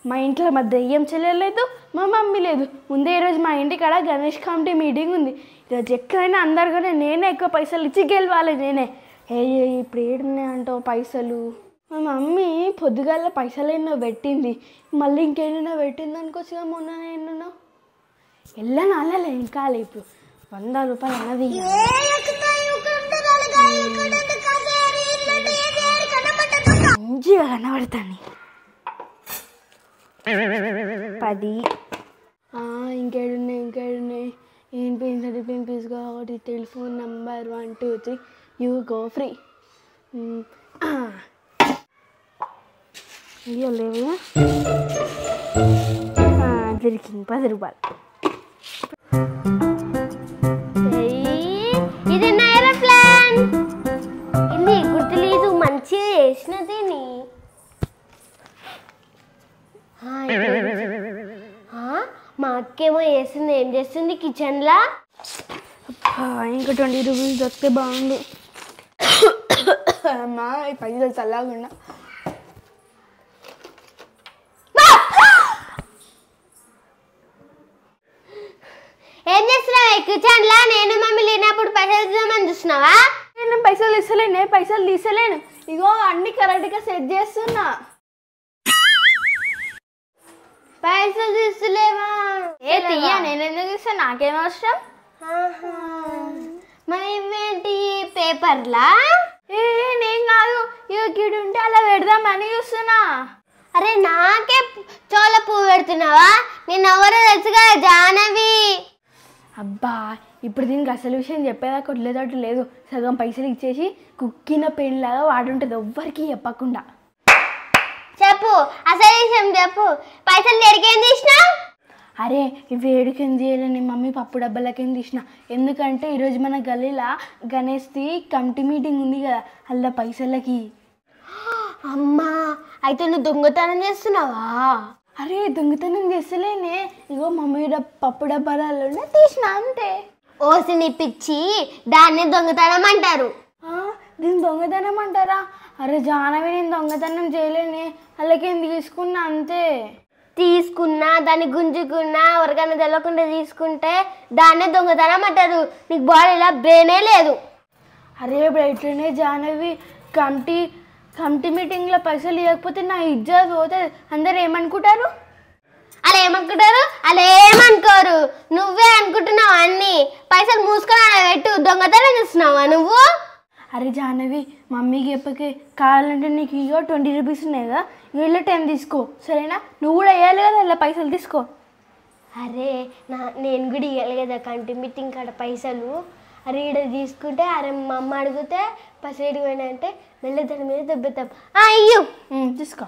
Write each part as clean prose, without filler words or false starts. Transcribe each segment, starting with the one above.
మా ఇంట్లో మా దెయ్యం చెల్లెలేదు, మా మమ్మీ లేదు. ముందే ఈరోజు మా ఇంటికాడ గణేష్ కమిటీ మీటింగ్ ఉంది. ఈరోజు ఎక్కడైనా అందరికనే నేనే ఎక్కువ పైసలు ఇచ్చి గెలవాలి. నేనే ఇప్పుడు ఏడున్నాయి అంటావు పైసలు. మా మమ్మీ పొద్దుగాల పైసలు ఎన్నో పెట్టింది, మళ్ళీ ఇంకేమైనా పెట్టింది అనుకోవచ్చుగా. మొన్న ఎన్నో వెళ్ళాను అల్లలే ఇంకా ఇప్పుడు 100 రూపాయలు అన్నది మంచిగా కనబడతాను. 10 ఇంకేడున్నాయి ఏం పిన్ తీసుకో. ఒకటి telephone number 1 2 3 you go free. అయ్యో లేవు, దొరికింది 10 రూపాయలు. ఇది నైరా ప్లాన్. ఇది గుర్తులేదు, మంచిగా చేసినది. మా అక్కేమో వేసింది. ఏం చేస్తుంది కిచెన్లా? ఇంకా 20 రూపీస్ దొరికితే బాగుండు. అమ్మా ఈ పైసలు చల్లకుండా. ఏం చేస్తున్నావా కిచెన్లా? నేను మమ్మీ లేనప్పుడు పైసలు ఇద్దామని చూస్తున్నావా? నేను పైసలు ఇస్తలేను, పైసలు తీసలేను. ఇగో అన్ని కరెక్ట్గా సెట్ చేస్తున్నా. పైసలు తీస్తలేవా? తీయ, నేను ఎందుకు ఇస్తాను, నాకేం అవసరం. మరి ఇవేంటి పేపర్లా? నేను కాదు, ఇక గిడు ఉంటే అలా పెడదామని చూస్తున్నా. అరే నాకే చోళ పువ్వు పెడుతున్నావా? నేను ఎవరో తెలుసుగా, జాహ్నవి. అబ్బా ఇప్పుడు దీనికి అసలు విషయం చెప్పేదాకా వదిలేదట్టు లేదు. సగం పైసలు ఇచ్చేసి కుక్కిన పెయిన్ లాగా వాడుంటుంది, ఎవ్వరికి చెప్పకుండా. చెప్పు, అసలు విషయం చెప్పు. పైసలు ఎడికేం తీసినా? అరే ఇవి ఏడుకేం చేయలేని మమ్మీ పప్పు డబ్బాలకేం తీసిన. ఎందుకంటే ఈరోజు మన గల్లీలో గణేష్ది కమిటీ మీటింగ్ ఉంది కదా, అలా పైసలకి. అమ్మా అయితే నువ్వు దొంగతనం చేస్తున్నావా? అరే దొంగతనం చేస్తలేనే, ఇగో మమ్మీ పప్పు డబ్బాలలోనే తీసిన అంతే. ఓసిని పిచ్చి, దాన్ని దొంగతనం అంటారు. దీన్ని దొంగతనం అంటారా? అరే జాహ్నవి నేను దొంగతనం చేయలేని, అలాగేం తీసుకున్నా అంతే. తీసుకున్నా, దాన్ని గుంజుకున్నా, ఎవరికైనా తెలవకుండా తీసుకుంటే దాన్నే దొంగతనం అంటారు. నీకు బాడీలో బ్రెయినే లేదు. అరే ఇప్పుడు ఎట్లనే జాహ్నవి, కమిటీ మీటింగ్లో పైసలు ఇవ్వకపోతే నా ఇజ్జత్ పోతుంది. అందరు ఏమనుకుంటారు? అలా ఏమనుకుంటారు? అలా ఏమనుకోరు, నువ్వే అనుకుంటున్నావు అన్ని. పైసలు మూసుకొని పెట్టు, దొంగతనం చేస్తున్నావా నువ్వు? అరే జాహ్నవి మమ్మీకి చెప్పకే, కావాలంటే నీకు ఇగో 20 రూపీస్ ఉన్నాయి కదా, వీళ్ళు 10 తీసుకో సరేనా? నువ్వు కూడా వేయాలి కదా ఇలా పైసలు, తీసుకో. అరే నేను కూడా ఇవ్వాలి కదా కంటి మీటింగ్ కాడ పైసలు. అరే ఈడ తీసుకుంటే, అరే మా అమ్మ అడిగితే పైసలు పోయినా అంటే మళ్ళీ దాని మీద దెబ్బతాం. అయ్యో తీసుకో,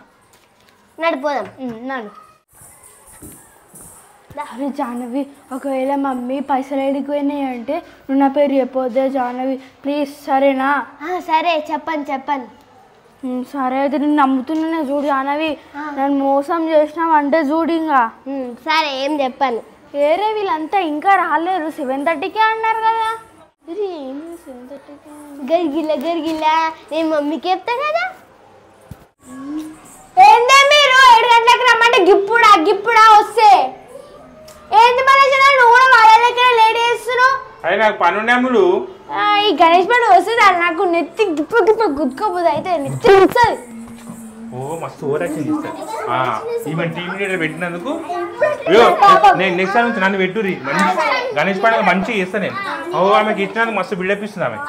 నడిపోదాం. నాడు. అరే జాహ్నవి ఒకవేళ మమ్మీ పైసలు ఎడిపోయినాయి అంటే నువ్వు నా పేరు చెప్పొద్దే జాహ్నవి ప్లీజ్, సరేనా? సరే చెప్పను. సరే అయితే నేను నమ్ముతున్నానే చూడు జాహ్నవి, నన్ను మోసం చేసినావు అంటే చూడు ఇంకా. సరే ఏం చెప్పాను. వేరే వీళ్ళంతా ఇంకా రాలేరు, 7:30కే అన్నారు కదా. ఇది ఏంటి 7:30కే? గరిగిలా నేను మమ్మీకి చెప్తా కదా. ఏందే మీరు 7 గంటలకు రమ్మంటే గిప్పుడా వస్తే ఏంది మన నువ్వు కూడా వాళ్ళ దగ్గర లేట్ చేస్తున్నావు? అదే నాకు పనుండేములు. ఈ గణేష్ పండుగ వస్తుంది, అది నాకు నెత్తి గిప్పు గుద్దుకోపోదు, అయితే నెత్తి వస్తుంది. ఓ మస్తు ఓవరాక్షన్ చేస్తాను. ఈమె టీవీ లీడర్ పెట్టినందుకు నేను నెక్స్ట్ నుంచి నన్ను పెట్టుర్రి. గణేష్ పండుగ మంచిగా చేస్తాను నేను. ఓ ఆమెకి ఇచ్చినందుకు మస్తు బిల్డప్ ఇస్తుంది ఆమె.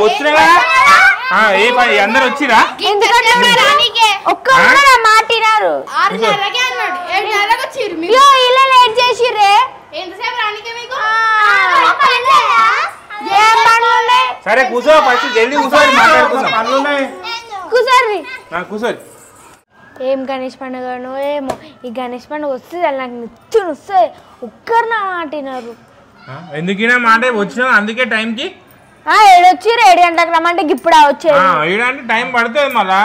వచ్చినా కదా ఏ పని అందరు వచ్చిరా? సరే కూర్చో, ఫస్ట్ జల్దీ కూర్చోని మాట్లాడుకుందాం. కూర్చోరి. ఏం గణేష్ పండుగను ఏమో, ఈ గణేష్ పండుగ వస్తుంది అది నాకు నచ్చుని వస్తుంది. ఒక్కరు నా మాట వినరు. ఎందుకైనా మాట వచ్చినా అందుకే టైంకి 7 గంటలకు రమ్మంటే ఇప్పుడు వచ్చేది టైం పడుతుంది. మళ్ళా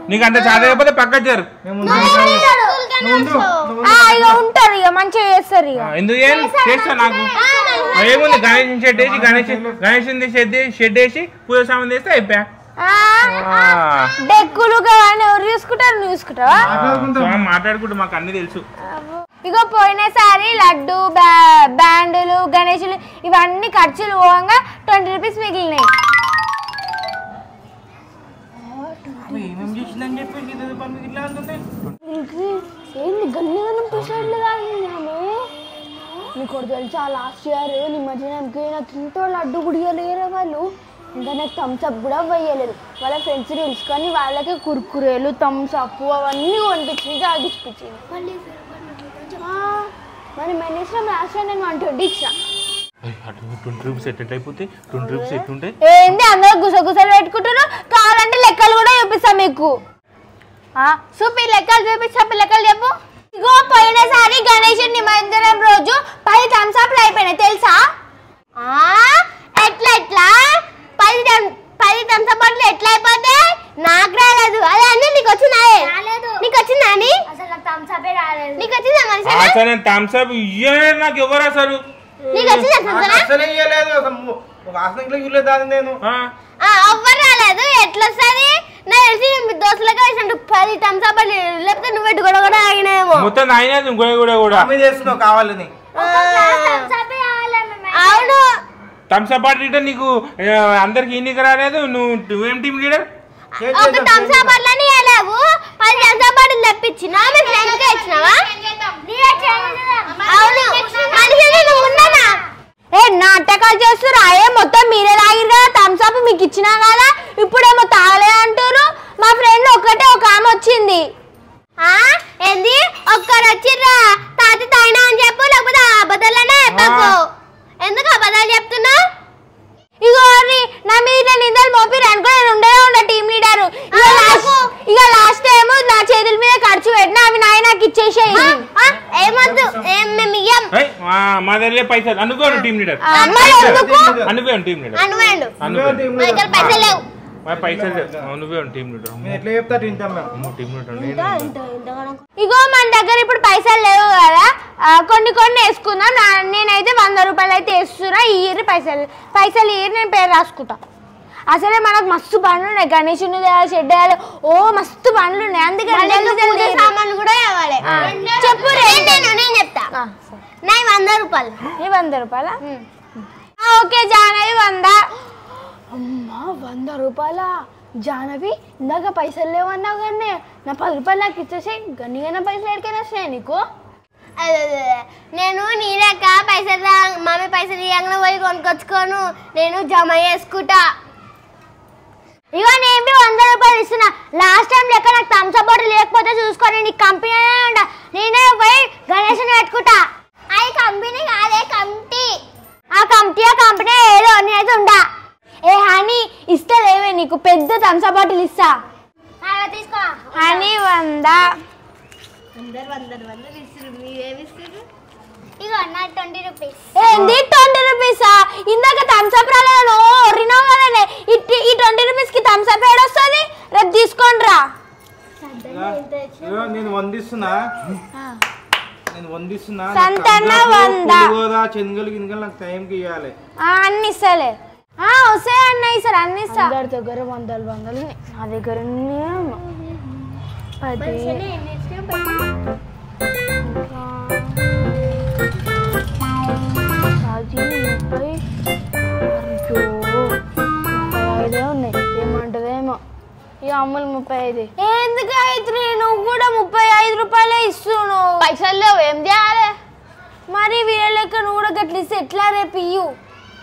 నీకు అంత చదవకపోతే పక్క చేరు ఉంటారు, ఇక మంచిగా చేస్తారు. ఇక ఎందుకు చేస్తా నాకు ఏముంది, గణేష్ షెడ్ వేసి షెడ్ వేసి పూజ సామాన్ చేస్తే అయిపోయా. డెక్కులు కానీ ఎవరు చూసుకుంటారు? నువ్వు చూసుకుంటావా? మాట్లాడుకుంటూ మాకు అన్ని తెలుసు. ఇగో పోయినసారి లడ్డు బ్యాండులు గణేషులు ఇవన్నీ ఖర్చులు పోగా 20 రూపీస్ మిగిలినాయి. ఏంది గన్నిగనం పిసర్లు తాగింది నీకు ఒకటి తెలుసా? లాస్ట్ ఇయర్ నిమజ్జనానికి నాకు ఇంట్లో లడ్డు గుడియలేరు వాళ్ళు. ఇంకా నాకు థమ్స్అప్ కూడా వేయలేదు. వాళ్ళ ఫ్రెండ్స్ తెలుసుకొని వాళ్ళకి కుర్కురేలు థమ్స్అప్ అవన్నీ కొనిపించింది, తాగిపించింది. మరి మెనేశ్వరం లాస్ట్ నేను 120 ఇచ్చిన. 20 రూపీస్ ఎట్లయిపోతే 20 రూపీస్ ఎట్లుంటాయి? ఏంది అందరూ గుసగుసలు పెట్టుకుంటున్నారు? కావాలంటే లెక్కలు కూడా చూపిస్తాం మీకు. చూపి లెక్కలు చూపిస్తా, లెక్కలు చెప్పు. ఇగో పోయినసారి గణేష్ నిమజ్జనం రోజు 10 థమ్స్అప్లు అయిపోయినాయి తెలుసా? ఎట్లా 10 థమ్స్అప్ బాటిల్ ఎట్లా అయిపోతే? నాకు రాలేదు. అదే అన్ని నీకు వచ్చిందా? నీకు వచ్చిందా అని? అసలు థమ్స్అప్ రాలేదు. నీకు వచ్చిందా? అసలు థమ్స్అప్ ఇయ్యలేదు నాకు ఎవరు అసలు. నీకు వచ్చిందా? అసలు ఇయ్యలేదు. వాసనకి ఇవ్వలేదు నేను. ఎవ్వరు రాలేదు. ఎట్లా వస్తుంది? నా తెలిసి మీ దోస్తులకి వేసినట్టు 10 థమ్స్అప్ లేకపోతే నువ్వు పెట్టి కూడా కూడా ఆగినాయేమో. మొత్తం నాయన కూడా చేస్తున్నావు కావాలని. అవును. థమ్స్అప్ బాటిల్ నీకు అందరికి ఎన్నిక రాలేదు. నువ్వేం టీమ్ లీడర్? ఒక థమ్స్అప్ బాటిల్ ఇవ్వలేవు, 10 థమ్స్అప్ బాటిల్ తెప్పించినా మీ ఫ్రెండ్స్ కి ఇచ్చినావా? అవును. మనిషి నువ్వు ఉన్నానా? నాటకాలు చేస్తురా? మొత్తం మీరే తాగిరు కదా, థమ్స్అప్ మీకు ఇచ్చినా కదా, ఇప్పుడేమో తాగలే అంటారు. మా ఫ్రెండ్ ఒకటే ఒక ఆమె వచ్చింది. ఏంది ఒక్కరు వచ్చిర్రా? తాతి తాగినా అని చెప్పు, లేకపోతే అబద్ధాలనే చెప్పకు. ఎందుకు అబద్ధాలు చెప్తున్నావు? ఇగో నా మీద నిందలు మోపిరు అనుకో, నేను ఉండే టీమ్ లీడర్. ఇక లాస్ట్ టైం నా చేతుల మీద ఖర్చు పెట్టినా అవి నాకు ఇచ్చేసేయి. ఏమొద్దు, మేము ఇయ్యం. మా దగ్గర పైసలు అనుకోండి టీమ్ లీడర్. అనుకోండి టీమ్ లీడర్. పైసలు లేవు. నువ్వే టీమ్ లీడర్. ఎట్లా చెప్తా తింటాం మేము. Team leader. ఇగో మన దగ్గర ఇప్పుడు పైసలు లేవు కదా, కొన్ని వేసుకుందాం. నేనైతే 100 రూపాయలు అయితే వేస్తున్నా. ఈ పైసలు నేను పేరు రాసుకుంటా. అసలే మనకు మస్తు పనులు ఉన్నాయి. గణేషుని షెడ్ వేయాలి, మస్తు పనులు ఉన్నాయి. అందుకే సామాన్లు కూడా కావాలి. చెప్పు, నేను చెప్తా. నా 100 రూపాయలు. నీ 100 రూపాయల? ఓకే జానవి 100. అమ్మా 100 రూపాయల? జానవి ఇందాక పైసలు లేవన్నావు కానీ నా 10 రూపాయలు నాకు ఇచ్చేసాయి. గన్నిగా పైసలు ఎక్కడికైనా వస్తాయి నీకు? నేను నీ లెక్క పైసలు మమ్మీ పైసలు ఇవ్వగానే పోయి కొనుక్కొచ్చుకోను, నేను జమ చేసుకుంటా. ఇగో నేను 100 రూపాయలు ఇస్తున్నా. లాస్ట్ టైం లెక్క నాకు థమ్స్అప్ బాటిల్ లేకపోతే చూసుకొని నీకు కంపెనీ ఉండ, నేనే పోయి గణేష్ని పెట్టుకుంటా. అది కంపెనీ కాదే, కమిటీ. ఆ కంపెనీ ఏదో నేనైతే ఉండా. హనీ ఇస్తా లేవే, నీకు పెద్ద థమ్స్అప్ బాటిల్ ఇస్తా. తీసుకో హనీ 100. ఏంది 20 రూపీసా? ఇందాక థమ్స్అప్ రాలేదు, రినోవ్ కదనే. ఈ 20 రూపీస్ కి థమ్స్అప్ ఏడొస్తుంది? రేపు తీసుకోండి రా. నేను వందిస్తున్నా. సంతన్న 100. చెంగలు గిన్నెలు నాకు టైంకి ఇవ్వాలి. అన్ని ఇస్తలే. వస్తాయి అన్న, ఈసారి అన్ని ఇస్తా. అందరి దగ్గర 100 నా దగ్గర 35 ఉన్నాయి. ఏమంటదేమో ఈ అమ్ములు 35. ఎందుకు అయితే నువ్వు కూడా 35 రూపాయలే ఇస్తున్నావు? పైసలు లేవు, ఏం చేయాలి మరి? వీళ్ళ లెక్క నువ్వు కూడా గట్ల ఇస్తే ఎట్లా? రేపు ఇయ్యు.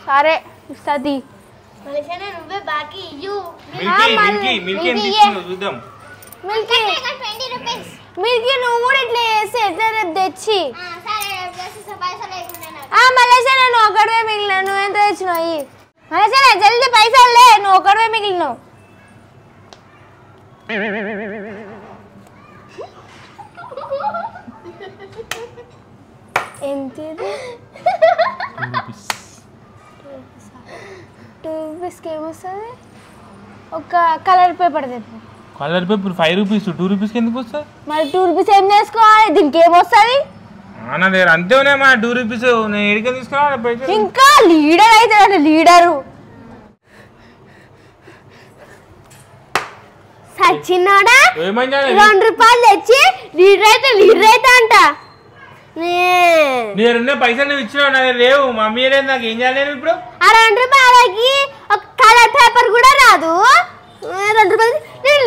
సరే ఇస్తుంది. నువ్వే బాకీ ఇయ్యు. మిల్కీ నువ్వు కూడా ఇట్లా చేస్తే ఎట్లా? రేపు తెచ్చి మలేసా నేను ఒకటివే మిగిలిన. నువ్వు ఎంత తెచ్చినావు? మలేసా జల్దీ పైసలు లే, నువ్వు ఒకటివే మిగిలినావు. ఎంత? 2 రూపీస్కి ఏమొస్తుంది? ఒక కలర్ పేపర్ తెప్పు. Colour paper 5 rupees. 2 రూపీస్కి ఎందుకు వస్తుంది? మరి 2 రూపీస్ ఏం చేసుకోవాలి? దీనికి ఏమొస్తుంది? నా దగ్గర అంతే ఉన్నాయి మా 2 రూపీస్. నేను ఎడికే తీసుకురా. ఇంకా లీడర్ అయితే లీడరు సచ్చినాడా ఏమైందా 2 రూపాయలు తెచ్చి లీడర్ అయితే అంట నీ 2 పైసలు నువ్వు ఇచ్చినావు నా దగ్గర లేవు మమ్మీ లేదు నాకు ఏం చేయలేదు ఇప్పుడు ఆ 2 రూపాయలకి ఒక కలర్ పేపర్ కూడా రాదు 2 రూపాయలు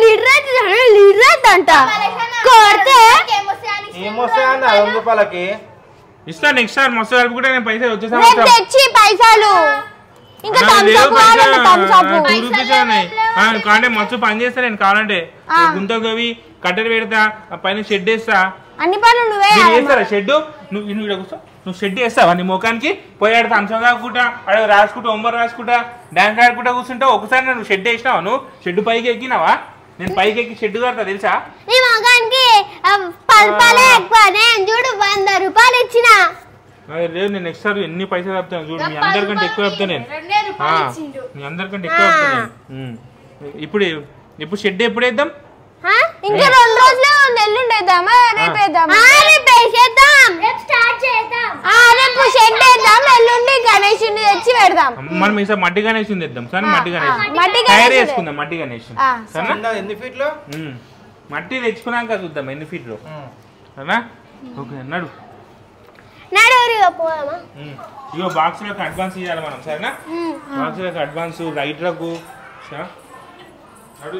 లీడర్ అయితే అంట కొడితే ఏమొస్తాయండి 2 రూపాయలకి ఇస్తా నెక్స్ట్ సార్ మస్తు కలుపుకుంటే నేను పైసలు రేపు వచ్చేసా తెచ్చి పైసలు ఇంకా థమ్స్ అప్ కాంటే మస్తు పని చేస్తా నేను కావాలంటే గుంత గవి కట్టెలు పెడతా పైన షెడ్ వేస్తా అన్ని పనులు నువ్వే చేస్తారా షెడ్ నువ్వు షెడ్ వేస్తావా నీ ముఖానికి పోయాడు థమ్స్అప్ తాగుకుంటా అక్కడ రాసుకుంటా హోంవర్క్ రాసుకుంటా డాన్స్ ఆడుకుంటా కూర్చుంటావు ఒకసారి నువ్వు షెడ్ వేసినావా నువ్వు షెడ్ పైకి ఎక్కినావా నేను పైకి ఎక్కి షెడ్ కడతా తెలుసా నీ మగానికి 10 రూపాయలే ఎక్కువ నేను చూడు 100 రూపాయలు ఇచ్చిన లేదు నేను నెక్స్ట్ సార్ ఎన్ని పైసలు చెప్తాను చూడు మీ అందరికంటే ఎక్కువ చెప్తా నేను మీ అందరికంటే ఎక్కువ చెప్తా నేను ఇప్పుడు షెడ్ ఎప్పుడు వేద్దాం ఇంకా 2 రోజులే ఉంది ఎల్లుండేద్దామా రేపు వేద్దామా రేపు వేసేద్దాం రేపు స్టార్ట్ చేద్దాం రేపు షెడ్ వేద్దాం ఎల్లుండి గణేశుని తెచ్చి పెడదాం మనం ఈసారి మట్టి గణేశుని తెద్దాం సరే మట్టి గణేశుని మట్టి తయారు చేసుకుందాం మట్టి గణేశుని సరేనా ఎన్ని ఫీట్లు మట్టి తెచ్చుకున్నాక చూద్దాం ఎన్ని ఫీట్లు సరేనా ఓకే నడు పోదామా ఇగో బాక్స్లోకి అడ్వాన్స్ ఇవ్వాలి మనం సరేనా బాక్స్లోకి అడ్వాన్స్ రైట్లకు నడు